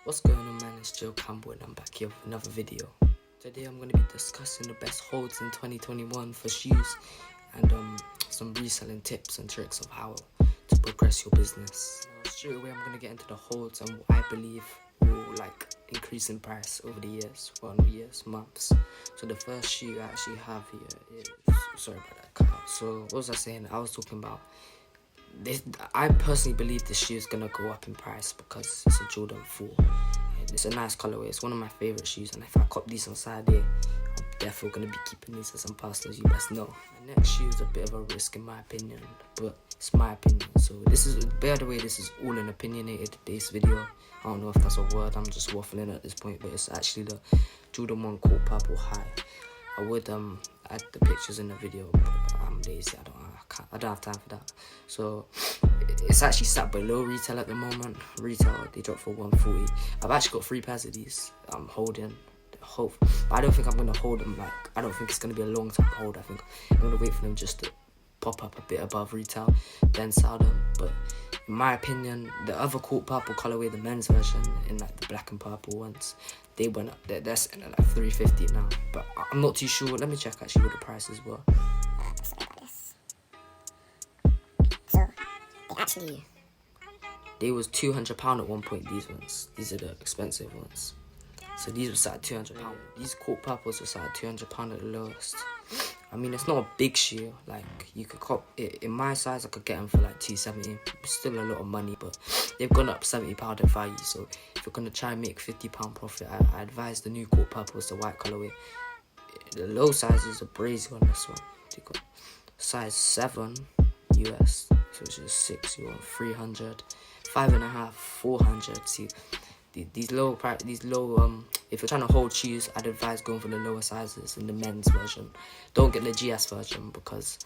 What's going on, man? It's Joe Campbell and I'm back here with another video. Today I'm going to be discussing the best holds in 2021 for shoes and some reselling tips and tricks of how to progress your business. Straight away I'm going to get into the holds and what I believe will increase in price over the years, months. So the first shoe I actually have here is, sorry about that cut out. So what was I saying? I was talking about this. I personally believe this shoe is gonna go up in price because it's a Jordan 4. And it's a nice colorway. It's one of my favorite shoes, and if I cop these on Saturday, I'm definitely gonna be keeping these as some parcels. You best know. The next shoe is a bit of a risk in my opinion, but it's my opinion. So this is, by the way, this is all an opinionated today's video. I don't know if that's a word. I'm just waffling at this point, but it's actually the Jordan 1 Court Purple High. I would add the pictures in the video, but I'm lazy. I don't have time for that. So it's actually sat below retail at the moment. Retail, they dropped for 140. I've actually got 3 pairs of these. I'm holding. Hope, but I don't think I'm gonna hold them. I don't think it's gonna be a long time hold. I think I'm gonna wait for them just to pop up a bit above retail, then sell them. But in my opinion, the other Court Purple colorway, the men's version, in the black and purple ones, they went up. They're sitting at $350 now. But I'm not too sure. Let me check actually what the prices were. Sorry about this. So they was £200 at one point. These ones. These are the expensive ones. So these were sat at £200. These Court Purples were sat at £200 at the lowest. I mean, it's not a big shoe. You could cop it in my size. I could get them for $270. Still a lot of money, but they've gone up £70 in value. So if you're gonna try and make £50 profit, I advise the new Court Purples, the white colorway. The low sizes are brazy on this one. They got size 7 US, which is 6. You want 300, 5.5, 400. See. These low, if you're trying to hold shoes, I'd advise going for the lower sizes in the men's version. Don't get the GS version because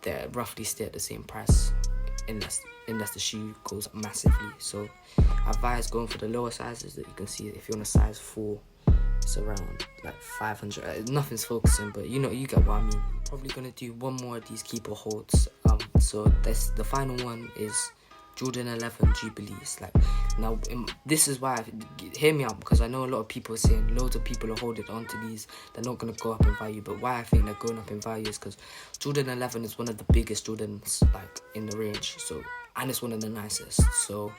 they're roughly stay at the same price unless the shoe goes up massively. So I advise going for the lower sizes that you can see. If you're on a size 4, it's around 500. Nothing's focusing, but you get what I mean. Probably gonna do one more of these keeper holds. So the final one is Jordan 11 Jubilees. Now this is why, hear me out, because I know a lot of people are saying loads of people are holding on to these. They're not going to go up in value, but why I think they're going up in value is because Jordan 11 is one of the biggest Jordans in the range, and it's one of the nicest. So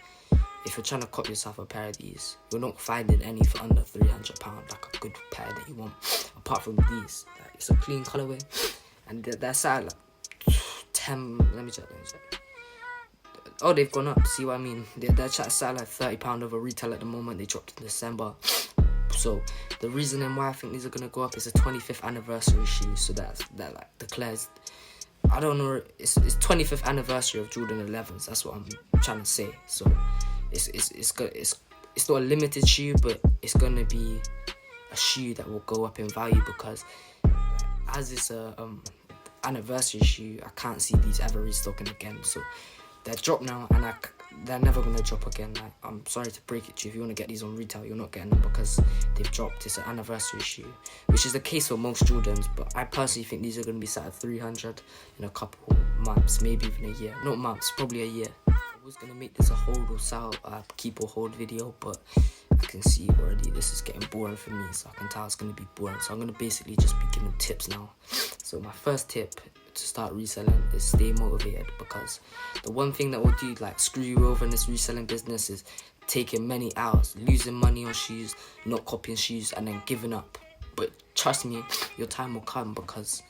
if you're trying to cop yourself a pair of these, you're not finding any for under £300, a good pair that you want, apart from these. It's a clean colorway, and that's at 10, let me check. Oh, they've gone up. See what I mean? They're sat £30 over retail at the moment. They dropped in December. So the reasoning why I think these are gonna go up is a 25th anniversary shoe. So that declares, I don't know. It's 25th anniversary of Jordan 11s. That's what I'm trying to say. So it's not a limited shoe, but it's gonna be a shoe that will go up in value because as it's a anniversary shoe, I can't see these ever restocking again. So they're dropped now, and they're never going to drop again. I'm sorry to break it to you. If you want to get these on retail, you're not getting them because they've dropped. It's an anniversary shoe, which is the case for most Jordans. But I personally think these are going to be sat at 300 in a couple months, maybe even a year. Not months, probably a year. I was going to make this a hold or sell, keep or hold video, but I can see already this is getting boring for me. So I can tell it's going to be boring. So I'm going to basically just be giving tips now. So my first tip to start reselling is stay motivated, because the one thing that will do screw you over in this reselling business is taking many hours, losing money on shoes, not copying shoes, and then giving up. But trust me, your time will come, because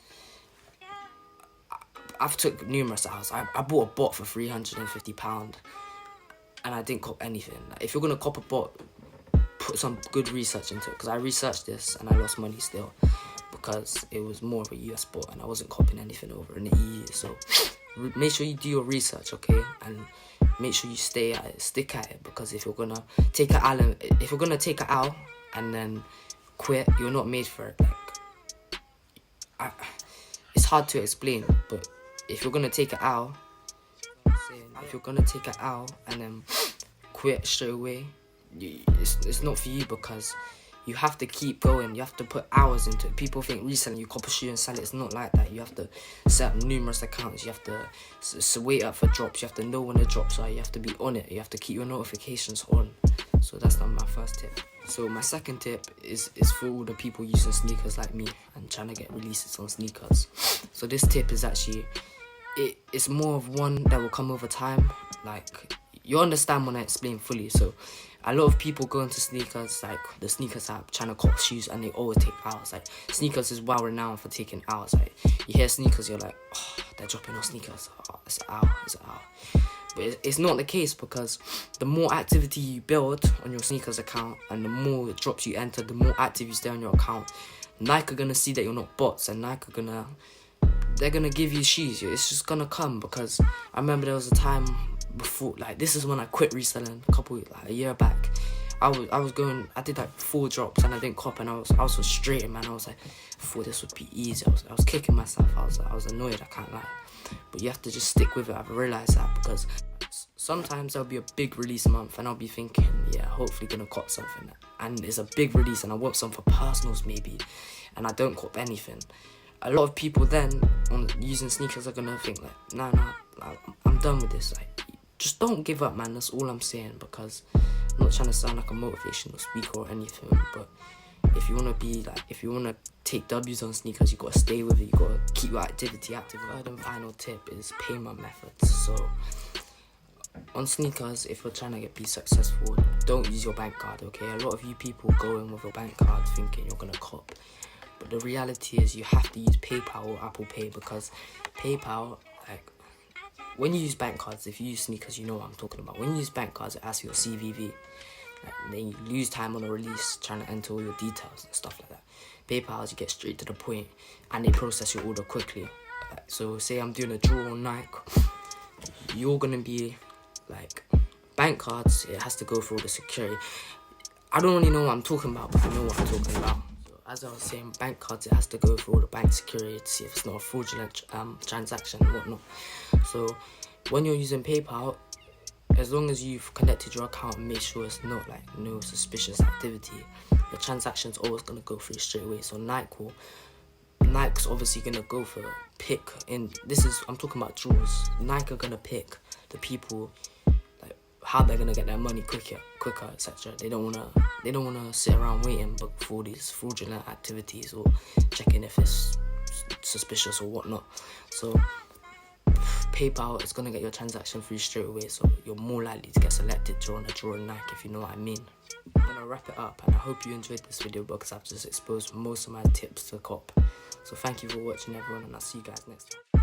I've took numerous hours. I bought a bot for £350 and I didn't cop anything. If you're gonna cop a bot, put some good research into it, because I researched this and I lost money still because it was more of a US bot and I wasn't copying anything over in the EU. So make sure you do your research, okay, and make sure you stay at it, stick at it, because if you're gonna take an L and then quit, you're not made for it. It's hard to explain, but if you're gonna take an L, and then quit straight away, it's not for you, because you have to keep going. You have to put hours into it. People think reselling, you cop a shoe and sell it. It's not like that. You have to set up numerous accounts. You have to wait up for drops. You have to know when the drops are. You have to be on it. You have to keep your notifications on. So that's not my first tip. So my second tip is for all the people using sneakers like me and trying to get releases on sneakers. So this tip is actually, it's more of one that will come over time. Like, you understand when I explain fully. So a lot of people go into sneakers, like the sneakers app, trying to cop shoes, and they always take hours. Like, sneakers is well renowned for taking hours. Like, you hear sneakers, you're like, oh, they're dropping on sneakers. Oh, it's an hour, it's an hour. But it's not the case, because the more activity you build on your sneakers account and the more drops you enter, the more active you stay on your account, Nike are gonna see that you're not bots, and Nike are they're gonna give you shoes. It's just gonna come. Because I remember there was a time before, like, this is when I quit reselling a year back. I did like 4 drops and I didn't cop, and I was frustrated, man. I was like, I thought this would be easy. I was kicking myself. I was annoyed, I can't lie. But you have to just stick with it. I've realised that, because sometimes there'll be a big release month and I'll be thinking, yeah, hopefully gonna cop something. And it's a big release and I want some for personals maybe, and I don't cop anything. A lot of people then, on using sneakers, are gonna think like, nah, I'm done with this. Like, just don't give up, man. That's all I'm saying. Because I'm not trying to sound like a motivational speaker or anything, but if you wanna take W's on sneakers, you gotta stay with it. You gotta keep your activity active. Third and final tip is payment methods. So on sneakers, if you're trying to be successful, don't use your bank card. Okay, a lot of you people go in with your bank card thinking you're gonna cop, but the reality is you have to use PayPal or Apple Pay, because PayPal, like, when you use bank cards, if you use sneakers, you know what I'm talking about. When you use bank cards, it asks you your CVV. Like, then you lose time on a release trying to enter all your details and stuff like that. PayPal, you get straight to the point and they process your order quickly. Like, so say I'm doing a draw on Nike, you're gonna be like, bank cards, it has to go through all the security. I don't really know what I'm talking about, but I know what I'm talking about. As I was saying, bank cards, it has to go through all the bank security to see if it's not a fraudulent transaction and whatnot. So when you're using PayPal, as long as you've connected your account and made sure it's not like no suspicious activity, your transaction's always going to go through straight away. So Nike's obviously going to go for I'm talking about draws. Nike are going to pick the people, how they're gonna get their money quicker, etc. They don't wanna sit around waiting for these fraudulent activities or checking if it's suspicious or whatnot. So PayPal is gonna get your transaction through straight away, so you're more likely to get selected during a draw in Nike, if you know what I mean. I'm gonna wrap it up, and I hope you enjoyed this video, because I've just exposed most of my tips to cop. So thank you for watching, everyone, and I'll see you guys next time.